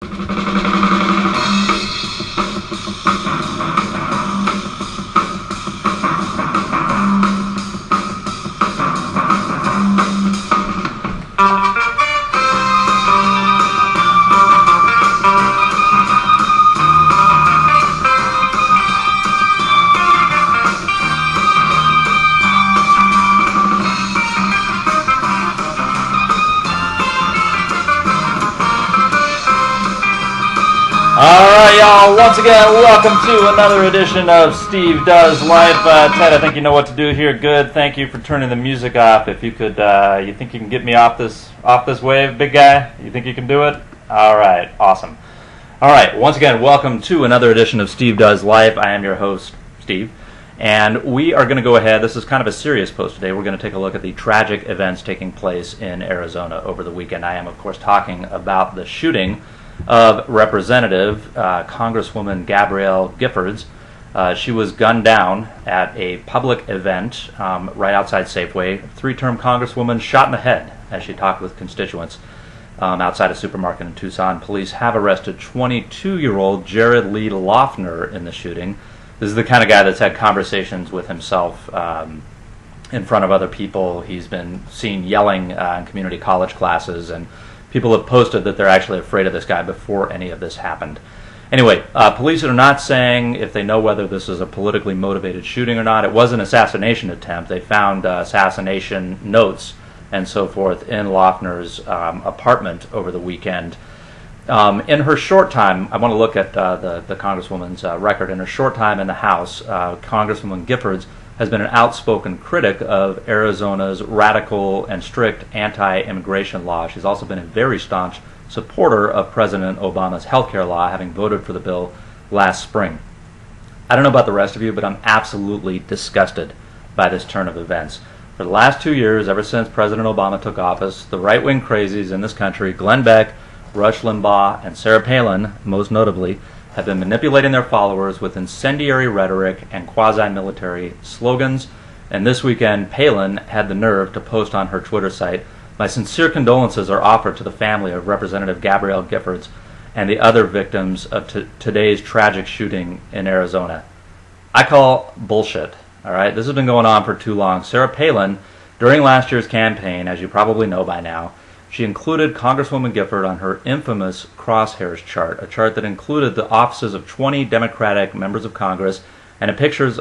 Alright, y'all, once again, welcome to another edition of Steve Does Life. Ted, I think you know what to do here. Good. Thank you for turning the music off. If you could, you think you can get me off this wave, big guy? You think you can do it? Alright, awesome. Alright, once again, welcome to another edition of Steve Does Life. I am your host, Steve, and we are going to go ahead. This is kind of a serious post today. We're going to take a look at the tragic events taking place in Arizona over the weekend. I am, of course, talking about the shooting of Representative Congresswoman Gabrielle Giffords. She was gunned down at a public event right outside Safeway. Three-term Congresswoman shot in the head as she talked with constituents outside a supermarket in Tucson. Police have arrested 22-year-old Jared Lee Loeffner in the shooting. This is the kind of guy that's had conversations with himself in front of other people. He's been seen yelling in community college classes, and people have posted that they're actually afraid of this guy before any of this happened. Anyway, police are not saying if they know whether this is a politically motivated shooting or not. It was an assassination attempt. They found assassination notes and so forth in Loeffner's apartment over the weekend. In her short time, I want to look at the Congresswoman's record. In her short time in the House, Congresswoman Giffords has been an outspoken critic of Arizona's radical and strict anti-immigration law. She's also been a very staunch supporter of President Obama's healthcare law, having voted for the bill last spring. I don't know about the rest of you, but I'm absolutely disgusted by this turn of events. For the last 2 years, ever since President Obama took office, the right-wing crazies in this country, Glenn Beck, Rush Limbaugh, and Sarah Palin, most notably, have been manipulating their followers with incendiary rhetoric and quasi-military slogans. And this weekend, Palin had the nerve to post on her Twitter site, "My sincere condolences are offered to the family of Representative Gabrielle Giffords and the other victims of today's tragic shooting in Arizona." I call bullshit, all right? This has been going on for too long. Sarah Palin, during last year's campaign, as you probably know by now, she included Congresswoman Gifford on her infamous crosshairs chart, a chart that included the offices of 20 Democratic members of Congress and a picture of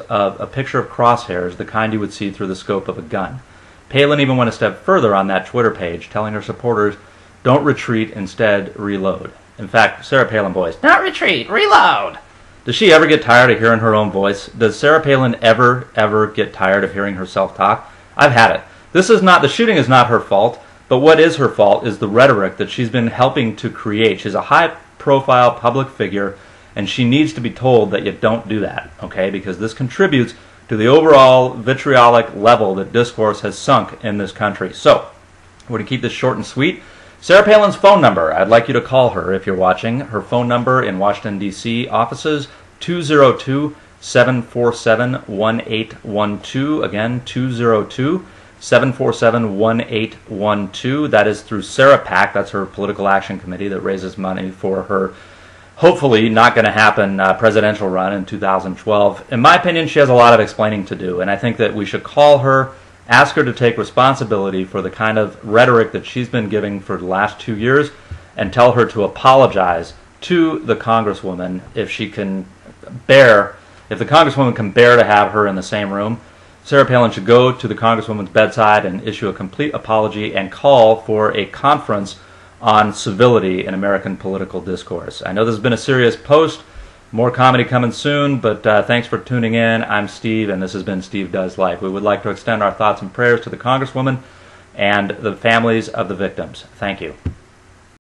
crosshairs, the kind you would see through the scope of a gun. Palin even went a step further on that Twitter page, telling her supporters, "Don't retreat, instead reload." In fact, Sarah Palin voiced, "Not retreat, reload." Does she ever get tired of hearing her own voice? Does Sarah Palin ever get tired of hearing herself talk? I've had it. The shooting is not her fault. But what is her fault is the rhetoric that she's been helping to create. She's a high-profile public figure, and she needs to be told that you don't do that, okay? Because this contributes to the overall vitriolic level that discourse has sunk in this country. So, we're going to keep this short and sweet. Sarah Palin's phone number, I'd like you to call her if you're watching. Her phone number in Washington, D.C. offices, 202-747-1812. Again, 202-747-1812. That is through Sarah PAC. That's her political action committee that raises money for her hopefully not going to happen presidential run in 2012. In my opinion, she has a lot of explaining to do, and I think that we should call her, ask her to take responsibility for the kind of rhetoric that she's been giving for the last 2 years, and tell her to apologize to the Congresswoman if the Congresswoman can bear to have her in the same room. Sarah Palin should go to the Congresswoman's bedside and issue a complete apology and call for a conference on civility in American political discourse. I know this has been a serious post. More comedy coming soon, but thanks for tuning in. I'm Steve, and this has been Steve Does Life. We would like to extend our thoughts and prayers to the Congresswoman and the families of the victims. Thank you.